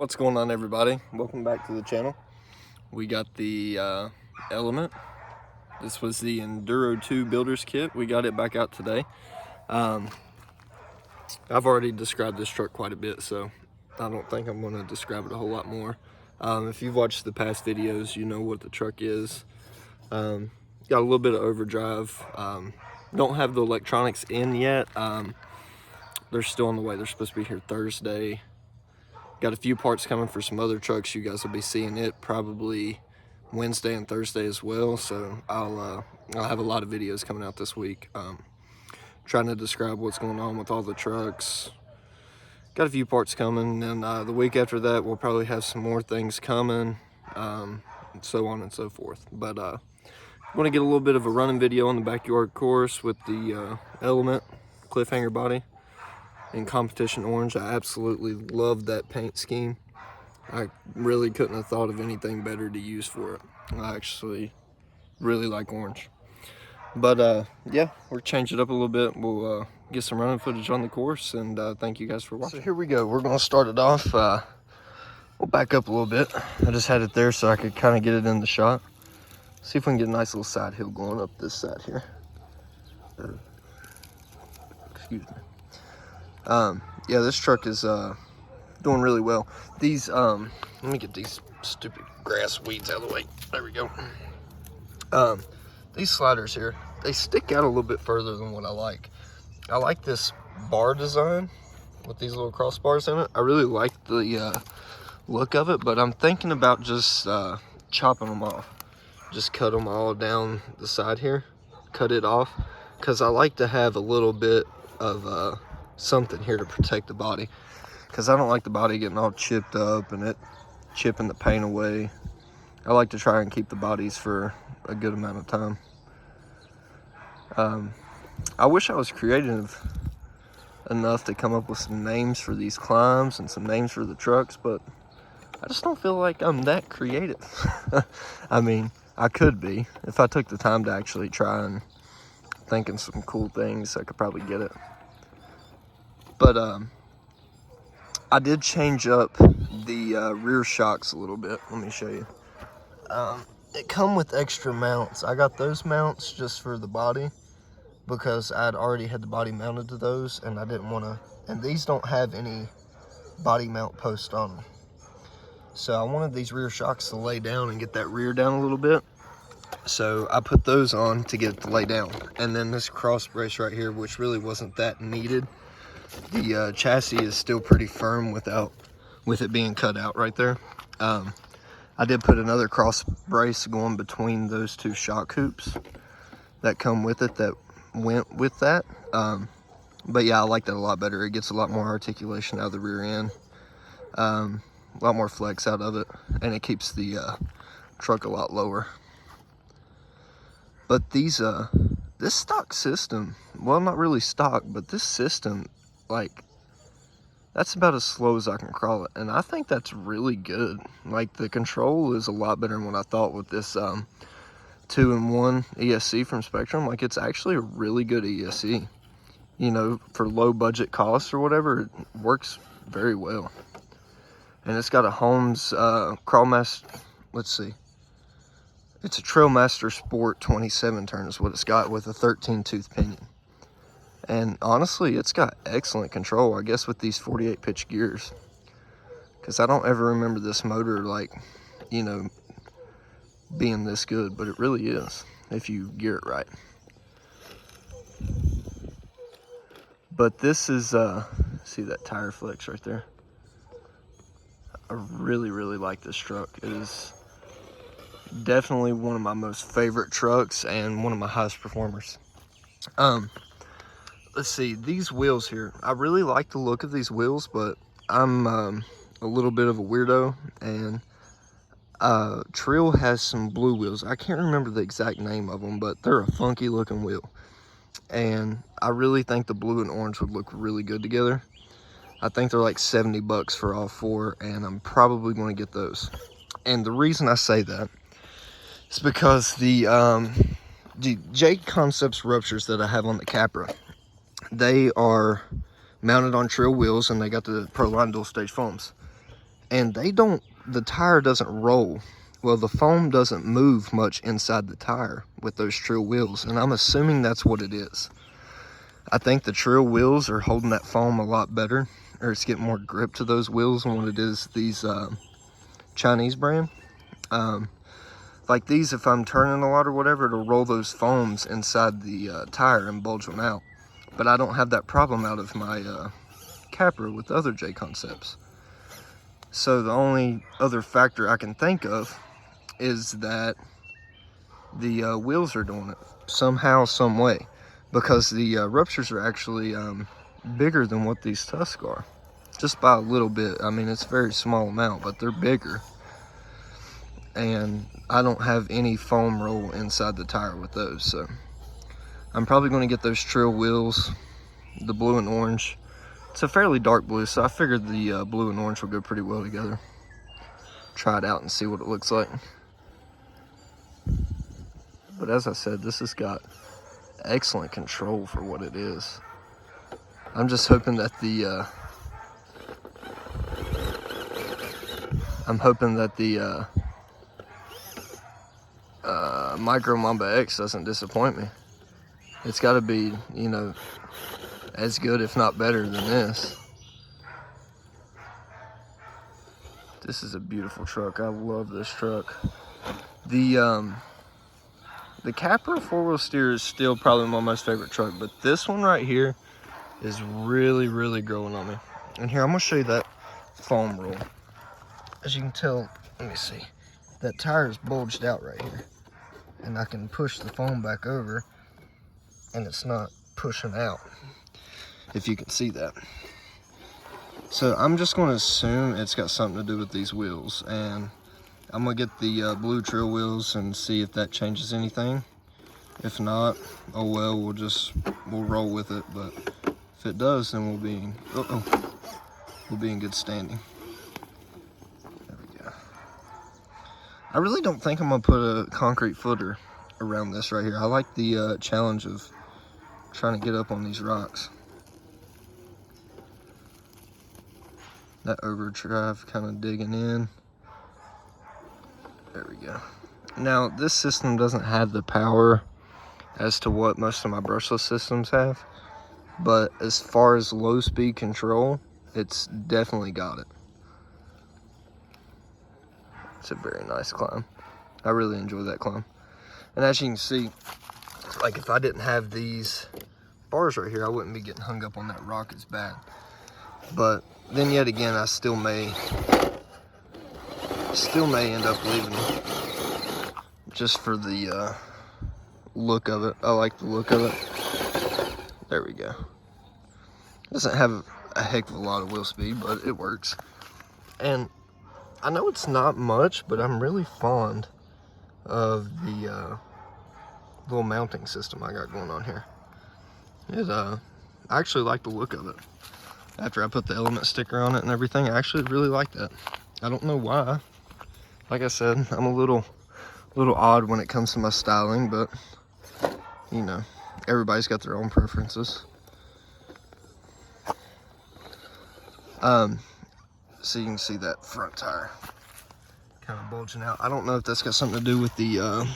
What's going on, everybody? Welcome back to the channel. We got the Element. This was the Enduro 2 builder's kit. We got it back out today. I've already described this truck quite a bit, so I don't think I'm going to describe it a whole lot more. If you've watched the past videos, you know what the truck is. Got a little bit of overdrive. Don't have the electronics in yet. They're still on the way. They're supposed to be here Thursday. Got a few parts coming for some other trucks. You guys will be seeing it probably Wednesday and Thursday as well. So I'll have a lot of videos coming out this week. Trying to describe what's going on with all the trucks. Got a few parts coming, and the week after that we'll probably have some more things coming, and so on and so forth. But I want to get a little bit of a running video on the backyard course with the Element cliffhanger body in competition orange. I absolutely love that paint scheme. I really couldn't have thought of anything better to use for it. I actually really like orange. But yeah, we're changing it up a little bit. We'll get some running footage on the course, and thank you guys for watching. So here we go. We're going to start it off. We'll back up a little bit. I just had it there so I could kind of get it in the shot. See if we can get a nice little side hill going up this side here. Excuse me. Yeah, this truck is doing really well. These let me get these stupid grass weeds out of the way. There we go. These sliders here, they stick out a little bit further than what I like. I like this bar design with these little crossbars in it. I really like the look of it, but I'm thinking about just chopping them off. Just cut them all down the side here, cut it off, because I like to have a little bit of something here to protect the body, because I don't like the body getting all chipped up and it chipping the paint away. I like to try and keep the bodies for a good amount of time. I wish I was creative enough to come up with some names for these climbs and some names for the trucks, but I just don't feel like I'm that creative. I mean, I could be. If I took the time to actually try and think of some cool things, I could probably get it. But I did change up the rear shocks a little bit. Let me show you. It come with extra mounts. I got those mounts just for the body because I'd already had the body mounted to those, and I didn't want to. And these don't have any body mount post on them, so I wanted these rear shocks to lay down and get that rear down a little bit. So I put those on to get it to lay down, and then this cross brace right here, which really wasn't that needed. The chassis is still pretty firm with it being cut out right there. I did put another cross brace going between those two shock hoops that come with it that went with that. But yeah, I like that a lot better. It gets a lot more articulation out of the rear end, a lot more flex out of it, and it keeps the truck a lot lower. But these this stock system, well, not really stock, but this system, like, that's about as slow as I can crawl it, and I think that's really good. Like, the control is a lot better than what I thought with this 2-in-1 ESC from Spectrum. Like, it's actually a really good ESC. You know, for low budget costs or whatever, it works very well. And it's got a Holmes Crawlmaster, let's see. It's a Trailmaster Sport 27 turn is what it's got, with a 13-tooth pinion. And honestly, it's got excellent control, I guess, with these 48 pitch gears. Because I don't ever remember this motor, like, you know, being this good, but it really is if you gear it right. But this is, see that tire flex right there? I really, really like this truck. It is definitely one of my most favorite trucks and one of my highest performers. Let's see, these wheels here, I really like the look of these wheels, but I'm a little bit of a weirdo, and Trill has some blue wheels. I can't remember the exact name of them, but they're a funky looking wheel, and I really think the blue and orange would look really good together. I think they're like 70 bucks for all four, and I'm probably going to get those. And the reason I say that is because the J Concepts ruptures that I have on the Capra, they are mounted on Trill wheels, and they got the Proline dual stage foams. and the tire doesn't roll. Well, the foam doesn't move much inside the tire with those Trill wheels, and I'm assuming that's what it is. I think the Trill wheels are holding that foam a lot better, or it's getting more grip to those wheels than what it is these Chinese brand. Like these, if I'm turning a lot or whatever, it'll roll those foams inside the tire and bulge them out. But I don't have that problem out of my Capra with other J Concepts. So the only other factor I can think of is that the wheels are doing it somehow, some way, because the ruptures are actually bigger than what these Tusk are, just by a little bit. I mean, it's a very small amount, but they're bigger. And I don't have any foam roll inside the tire with those, so I'm probably going to get those Trill wheels, the blue and orange. It's a fairly dark blue, so I figured the blue and orange will go pretty well together. Try it out and see what it looks like. But as I said, this has got excellent control for what it is. I'm just hoping that the Micro Mamba X doesn't disappoint me. It's got to be, you know, as good, if not better, than this. This is a beautiful truck. I love this truck. The Capra 4-wheel steer is still probably my most favorite truck, but this one right here is really, really growing on me. And here, I'm gonna show you that foam roll. As you can tell, let me see, that tire is bulged out right here. And I can push the foam back over and it's not pushing out, if you can see that. So I'm just going to assume it's got something to do with these wheels, and I'm going to get the blue Trill wheels and see if that changes anything. If not, oh well, we'll roll with it. But if it does, then we'll be in good standing. There we go. I really don't think I'm going to put a concrete footer around this right here. I like the challenge of trying to get up on these rocks. That overdrive kind of digging in. There we go. Now, this system doesn't have the power as to what most of my brushless systems have, but as far as low speed control, it's definitely got it. It's a very nice climb. I really enjoy that climb. And as you can see, like if I didn't have these bars right here, I wouldn't be getting hung up on that rock as bad. But then yet again, I still may end up leaving them just for the look of it. I like the look of it. There we go. Doesn't have a heck of a lot of wheel speed, but it works. And I know it's not much, but I'm really fond of the little mounting system I got going on here. I actually like the look of it. After I put the Element sticker on it and everything, I actually really like that. I don't know why. Like I said, I'm a little odd when it comes to my styling, but you know, everybody's got their own preferences. So you can see that front tire kind of bulging out. I don't know if that's got something to do with the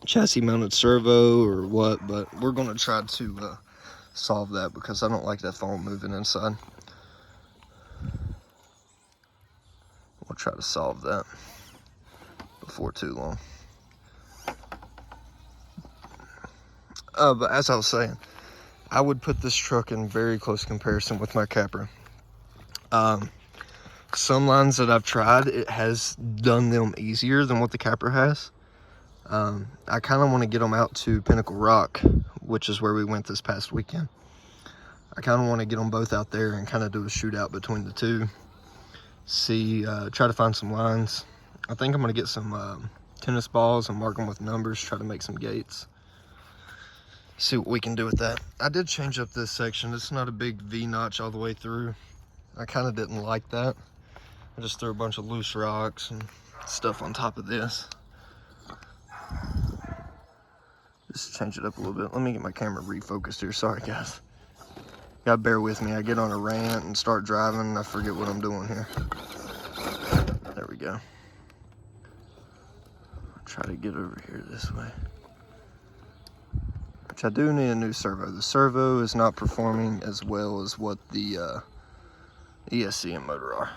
chassis mounted servo or what, but we're going to try to solve that because I don't like that foam moving inside. We'll try to solve that before too long. But as I was saying, I would put this truck in very close comparison with my Capra. Some lines that I've tried, it has done them easier than what the Capra has. I kind of want to get them out to Pinnacle Rock, which is where we went this past weekend. I kind of want to get them both out there and kind of do a shootout between the two. See, try to find some lines. I think I'm going to get some tennis balls and mark them with numbers, try to make some gates. See what we can do with that. I did change up this section. It's not a big V-notch all the way through. I kind of didn't like that. I just threw a bunch of loose rocks and stuff on top of this. Just change it up a little bit. Let me get my camera refocused here. Sorry, guys. Gotta bear with me. I get on a rant and start driving and I forget what I'm doing here. we go. Try to get over here this way. Which I do need a new servo. The servo is not performing as well as what the ESC and motor are.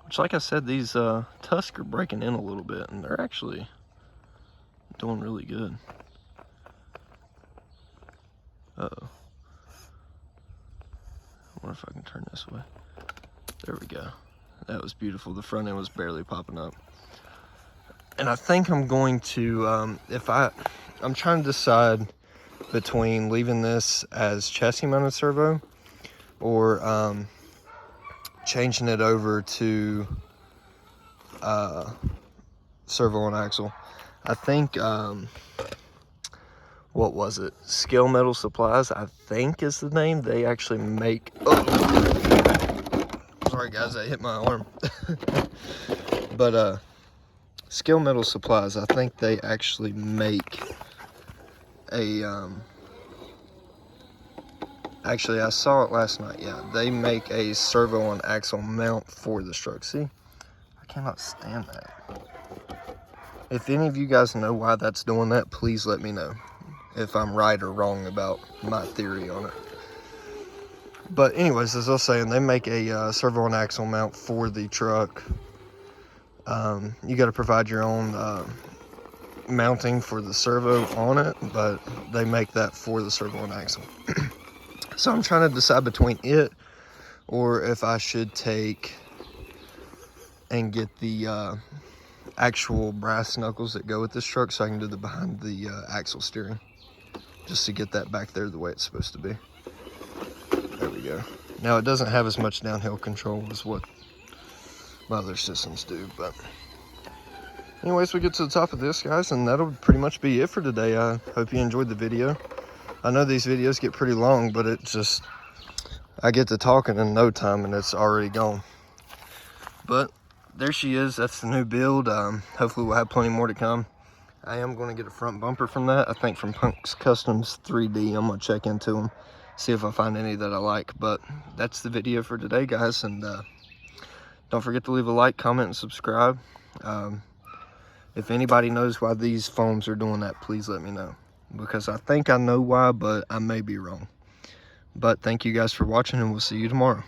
Which, like I said, these tusks are breaking in a little bit, and they're actually doing really good. Uh-oh. I wonder if I can turn this way. There we go. That was beautiful. The front end was barely popping up. And I think I'm going to, I'm trying to decide between leaving this as chassis mounted servo or changing it over to servo and axle. I think, what was it? Scale Metal Supplies, I think is the name. They actually make, sorry guys, I hit my arm. But Scale Metal Supplies, I think they actually make a, actually I saw it last night, yeah. They make a servo and axle mount for this truck. See, I cannot stand that. If any of you guys know why that's doing that, please let me know if I'm right or wrong about my theory on it. But anyways, as I was saying, they make a servo and axle mount for the truck. You got to provide your own mounting for the servo on it, but they make that for the servo and axle. So I'm trying to decide between it or if I should take and get the actual brass knuckles that go with this truck so I can do the behind the axle steering, just to get that back there the way it's supposed to be. There we go. Now it doesn't have as much downhill control as what my other systems do, but anyways, we get to the top of this, guys, and that'll pretty much be it for today. I hope you enjoyed the video. I know these videos get pretty long, but it just, I get to talking in no time and it's already gone. But there she is. That's the new build. Hopefully we'll have plenty more to come. I am going to get a front bumper from that. I think from Punk's Customs 3D. I'm going to check into them, see if I find any that I like. But that's the video for today, guys. And don't forget to leave a like, comment, and subscribe. If anybody knows why these foams are doing that, please let me know. Because I think I know why, but I may be wrong. But thank you guys for watching, and we'll see you tomorrow.